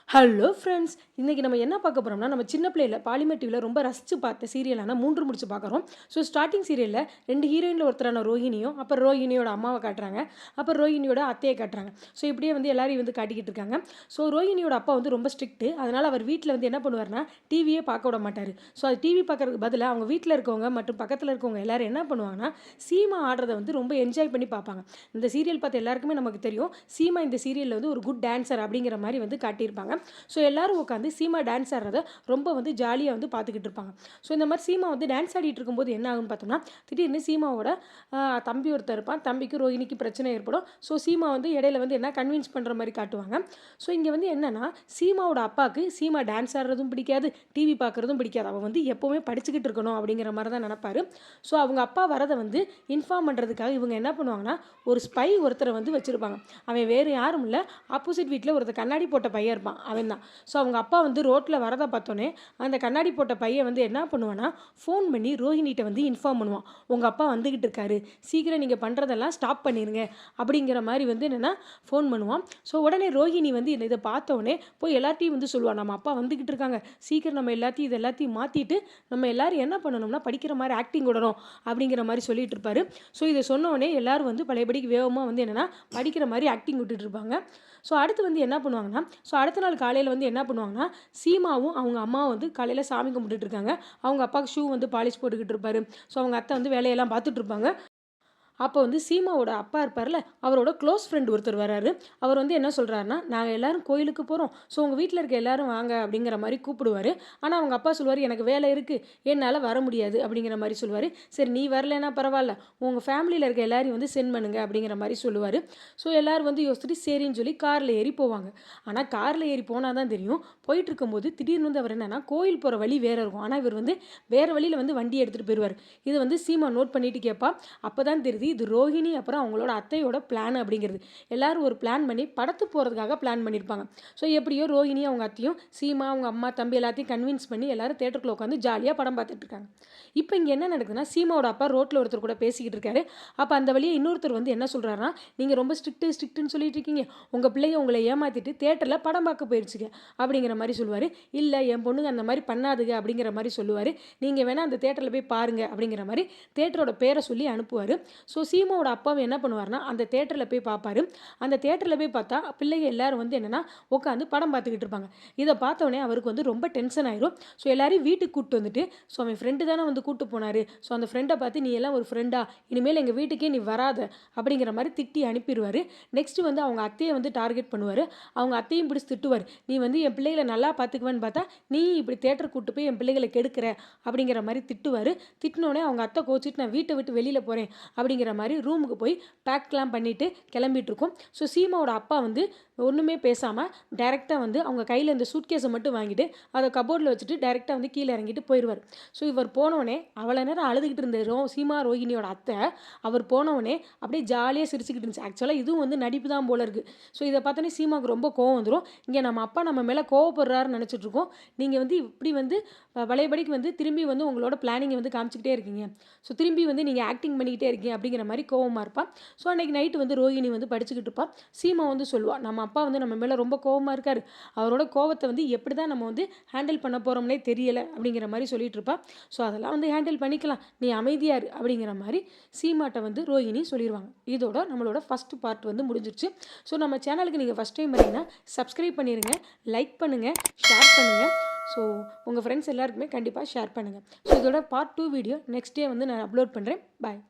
Hello friends, இன்றைக்கி நம்ம என்ன பார்க்க போகிறோம்னா, நம்ம சின்ன பிள்ளையில பாலிமர் டிவியில் ரொம்ப ரசித்து பார்த்த சீரியலான 3 முடிச்சு பார்க்குறோம். ஸோ ஸ்டார்டிங் சீரியலில் 2 ஹீரோயினில் ஒருத்தரான ரோஹிணியும், அப்புறம் ரோஹிணியோட அம்மாவை காட்டுறாங்க, அப்புறம் ரோஹிணியோட அத்தையை காட்டுறாங்க. ஸோ இப்படியே வந்து எல்லாரையும் வந்து காட்டிக்கிட்டு இருக்காங்க. ஸோ ரோஹிணியோட அப்பா வந்து ரொம்ப ஸ்ட்ரிக்ட்டு. அதனால் அவர் வீட்டில் வந்து என்ன பண்ணுவார்னா, டிவியே பார்க்க விட மாட்டார். ஸோ அது டிவி பார்க்கறதுக்கு பதிலாக அவங்க வீட்டில் இருக்கவங்க மற்றும் பக்கத்தில் இருக்கவங்க எல்லாரும் என்ன பண்ணுவாங்கன்னா, சீமா ஆடுறதை வந்து ரொம்ப என்ஜாய் பண்ணி பார்ப்பாங்க. இந்த சீரியல் பார்த்த எல்லாருக்குமே நமக்கு தெரியும், சீமா இந்த சீரியலில் வந்து ஒரு குட் டான்ஸர் அப்படிங்கிற மாதிரி வந்து காட்டியிருப்பாங்க. ஸோ எல்லோரும் உட்காந்து சீமா டான்ஸ் ஆடுறத ரொம்ப வந்து ஜாலியாக வந்து பார்த்துக்கிட்டு இருப்பாங்க. ஸோ இந்த மாதிரி சீமா வந்து டான்ஸ் ஆடிட்டு இருக்கும்போது என்ன ஆகுன்னு பார்த்தோம்னா, திடீர்னு சீமாவோட தம்பி ஒருத்தர் இருப்பான். தம்பிக்கு ரோஹிணிக்கு பிரச்சனை ஏற்படும். ஸோ சீமா வந்து இடையில வந்து என்ன கன்வின்ஸ் பண்ணுற மாதிரி காட்டுவாங்க. ஸோ இங்கே வந்து என்னென்னா, சீமாவோட அப்பாவுக்கு சீமா டான்ஸ் ஆடுறதும் பிடிக்காது, டிவி பார்க்குறதும் பிடிக்காது. அவன் வந்து எப்போவுமே படிச்சுக்கிட்டு இருக்கணும் அப்படிங்கிற மாதிரி தான் நினைப்பாரு. ஸோ அவங்க அப்பா வரதை வந்து இன்ஃபார்ம் பண்ணுறதுக்காக இவங்க என்ன பண்ணுவாங்கன்னா, ஒரு ஸ்பை ஒருத்தரை வந்து வச்சுருப்பாங்க. அவன் வேறு யாரும் இல்லை, ஆப்போசிட் வீட்டில் ஒருத்தர் கண்ணாடி போட்ட பையன் இருப்பான், அவன் தான். ஸோ அவங்க அப்பா வந்து ரோட்டில் வரதை பார்த்தோன்னே அந்த கண்ணாடி போட்ட பையன் வந்து என்ன பண்ணுவான்னா, ஃபோன் பண்ணி ரோஹிணிகிட்ட வந்து இன்ஃபார்ம் பண்ணுவான், உங்கள் அப்பா வந்துக்கிட்டு இருக்காரு, சீக்கிரம் நீங்கள் பண்ணுறதெல்லாம் ஸ்டாப் பண்ணிடுங்க அப்படிங்கிற மாதிரி வந்து என்னென்னா ஃபோன் பண்ணுவான். ஸோ உடனே ரோஹிணி வந்து இதை பார்த்தோன்னே போய் எல்லாத்தையும் வந்து சொல்லுவாள், நம்ம அப்பா வந்துக்கிட்டு இருக்காங்க, சீக்கிரம் நம்ம எல்லாத்தையும் மாற்றிட்டு நம்ம எல்லோரும் என்ன பண்ணணும்னா படிக்கிற மாதிரி ஆக்டிங் விடணும் அப்படிங்கிற மாதிரி சொல்லிட்டு இருப்பாரு. ஸோ இதை சொன்னோடனே எல்லோரும் வந்து பழையபடிக்கு வேகமாக வந்து என்னென்னா படிக்கிற மாதிரி ஆக்டிங் விட்டுட்டு இருப்பாங்க. ஸோ அடுத்து வந்து என்ன பண்ணுவாங்கன்னா, ஸோ அடுத்த நாள் காலையில் வந்து என்ன பண்ணுவாங்கன்னா, சீமாவும் அவங்க அம்மாவும் வந்து காலையில் சாமி கும்பிட்டுட்டு இருக்காங்க. அவங்க அப்பாவுக்கு ஷூ வந்து பாலிஷ் போட்டுக்கிட்டு இருப்பாரு. ஸோ அவங்க அத்தை வந்து வேலையெல்லாம் பார்த்துட்டு இருப்பாங்க. அப்போ வந்து சீமாவோட அப்பா இருப்பார்ல, அவரோட க்ளோஸ் ஃப்ரெண்ட் ஒருத்தர் வராரு. அவர் வந்து என்ன சொல்கிறாருன்னா, நாங்கள் எல்லோரும் கோயிலுக்கு போகிறோம், ஸோ உங்கள் வீட்டில் இருக்க எல்லோரும் வாங்க அப்படிங்கிற மாதிரி கூப்பிடுவார். ஆனால் அவங்க அப்பா சொல்லுவார், எனக்கு வேலை இருக்குது, என்னால் வர முடியாது அப்படிங்கிற மாதிரி சொல்லுவார். சரி நீ வரலைன்னா பரவாயில்ல, உங்கள் ஃபேமிலியில் இருக்க எல்லாரையும் வந்து சென்ட் பண்ணுங்க அப்படிங்கிற மாதிரி சொல்லுவார். ஸோ எல்லோரும் வந்து யோசிச்சுட்டு சரின்னு சொல்லி காரில் ஏறி போவாங்க. ஆனால் காரில் ஏறி போனால் தான் தெரியும், போயிட்டு இருக்கும்போது திடீர்னு வந்து அவர் என்னென்னா, கோயில் போகிற வழி வேறு இருக்கும், ஆனால் இவர் வந்து வேறு வழியில் வந்து வண்டி எடுத்துகிட்டு போயிடுவார். இது வந்து சீமா நோட் பண்ணிட்டு கேட்பா. அப்போ தான் தெரியுது இது ரோஹிணி அப்புறம் அவங்களோட அத்தையோட பிளான் அப்படிங்கிறது. எல்லாரும் ஒரு பிளான் பண்ணி படத்துக்கு போகிறதுக்காக பிளான் பண்ணியிருப்பாங்க. ஸோ எப்படியோ ரோஹிணி அவங்க அத்தையும் சீமா அவங்க அம்மா தம்பி எல்லாத்தையும் கன்வின்ஸ் பண்ணி எல்லாரும் தேட்டருக்குள்ள உட்காந்து ஜாலியாக படம் பார்த்துட்டு இருக்காங்க. இப்போ இங்கே என்ன நடக்குதுன்னா, சீமாவோட அப்பா ரோட்டில் ஒருத்தர் கூட பேசிக்கிட்டு இருக்காரு. அப்போ அந்த வழியே இன்னொருத்தர் வந்து என்ன சொல்கிறாருன்னா, நீங்கள் ரொம்ப ஸ்ட்ரிக்ட்டுன்னு சொல்லிட்டு இருக்கீங்க, உங்கள் பிள்ளைங்க உங்களை ஏமாற்றிட்டு தேட்டரில் படம் பார்க்க போயிடுச்சுங்க அப்படிங்கிற மாதிரி சொல்லுவார். இல்லை என் பொண்ணுங்க அந்த மாதிரி பண்ணாதுங்க அப்படிங்கிற மாதிரி சொல்லுவார். நீங்கள் வேணால் அந்த தேட்டரில் போய் பாருங்கள் அப்படிங்கிற மாதிரி தேட்டரோட பேரை சொல்லி அனுப்புவார். ஸோ சீமாவோட அப்பாவை என்ன பண்ணுவார்னா, அந்த தேட்டரில் போய் பார்ப்பாரு. அந்த தேட்டரில் போய் பார்த்தா பிள்ளைங்க எல்லாரும் வந்து என்னென்னா உட்காந்து படம் பார்த்துக்கிட்டு இருப்பாங்க. இதை பார்த்தோன்னே அவருக்கு வந்து ரொம்ப டென்ஷன் ஆயிரும். ஸோ எல்லாரையும் வீட்டுக்கு கூப்பிட்டு வந்துட்டு, ஸோ அவன் ஃப்ரெண்டு தானே வந்து கூப்பிட்டு போனார், ஸோ அந்த ஃப்ரெண்டை பார்த்து நீ எல்லாம் ஒரு ஃப்ரெண்டா, இனிமேல் எங்கள் வீட்டுக்கே நீ வராத அப்படிங்கிற மாதிரி திட்டி அனுப்பிடுவார். நெக்ஸ்ட்டு வந்து அவங்க அத்தையை வந்து டார்கெட் பண்ணுவார். அவங்க அத்தையும் பிடிச்சி திட்டுவார், நீ வந்து என் பிள்ளைகளை நல்லா பார்த்துக்குவேன்னு பார்த்தா நீ இப்படி தேட்டர் கூப்பிட்டு போய் என் பிள்ளைகளை கெடுக்கிற அப்படிங்கிற மாதிரி திட்டுவார். திட்டினோடனே அவங்க அத்தை கோச்சிட்டு நான் வீட்டை விட்டு வெளியில் போகிறேன் அப்படிங்கிற மாதிரி ரூமுக்கு போய் பேக்லாம் பண்ணிவிட்டு கிளம்பிட்டுருக்கோம். ஸோ சீமாவோட அப்பா வந்து ஒன்றுமே பேசாமல் டைரெக்டாக வந்து அவங்க கையில் இந்த சூட்கேஸை மட்டும் வாங்கிட்டு அதை கபோர்டில் வச்சுட்டு டைரெக்டாக வந்து கீழே இறங்கிட்டு போயிடுவார். ஸோ இவர் போனோடனே அவ்வளோ நேரம் அழுதுகிட்டு இருந்த சீமா ரோஹிணியோட அத்தை அவர் போனோடனே அப்படியே ஜாலியாக சிரிச்சுக்கிட்டு இருந்துச்சு. ஆக்சுவலாக இதுவும் வந்து நடிப்பு தான் போல இருக்குது. ஸோ இதை பார்த்தோன்னே சீமாவுக்கு ரொம்ப கோவம் வந்துடும். இங்கே நம்ம அப்பா நம்ம மேலே கோவப்படுறாருன்னு நினச்சிட்ருக்கோம், நீங்கள் வந்து இப்படி வந்து பழையபடிக்கு வந்து திரும்பி வந்து உங்களோட பிளானிங்கை வந்து காமிச்சிக்கிட்டே இருக்கீங்க, ஸோ திரும்பி வந்து நீங்கள் ஆக்டிங் பண்ணிக்கிட்டே இருக்கீங்க அப்படிங்கிற மாதிரி கோவமாக இருப்பாள். ஸோ அன்றைக்கி நைட்டு வந்து ரோஹிணி வந்து படிச்சுக்கிட்டு இருப்பாள். சீமா வந்து சொல்லுவாள், நம்ம அப்பா வந்து நம்ம மேலே ரொம்ப கோவமாக இருக்கார், அவரோட கோவத்தை வந்து எப்படி தான் நம்ம வந்து ஹேண்டில் பண்ண போகிறோம்னே தெரியலை அப்படிங்கிற மாதிரி சொல்லிட்டு இருப்பாள். ஸோ அதெல்லாம் வந்து ஹேண்டில் பண்ணிக்கலாம், நீ அமைதியாக இரு அப்படிங்கிற மாதிரி சீமாட்ட வந்து ரோஹிணி சொல்லிடுவாங்க. இதோட நம்மளோட ஃபஸ்ட்டு பார்ட் வந்து முடிஞ்சிருச்சு. ஸோ நம்ம சேனலுக்கு நீங்கள் ஃபஸ்ட் டைம் வரீங்கன்னா சப்ஸ்கிரைப் பண்ணிடுங்க, லைக் பண்ணுங்கள், ஷேர் பண்ணுங்கள். ஸோ உங்கள் ஃப்ரெண்ட்ஸ் எல்லாருக்குமே கண்டிப்பாக ஷேர் பண்ணுங்கள். ஸோ இதோட பார்ட் 2 வீடியோ நெக்ஸ்ட் டே வந்து நான் அப்லோட் பண்ணுறேன். பாய்.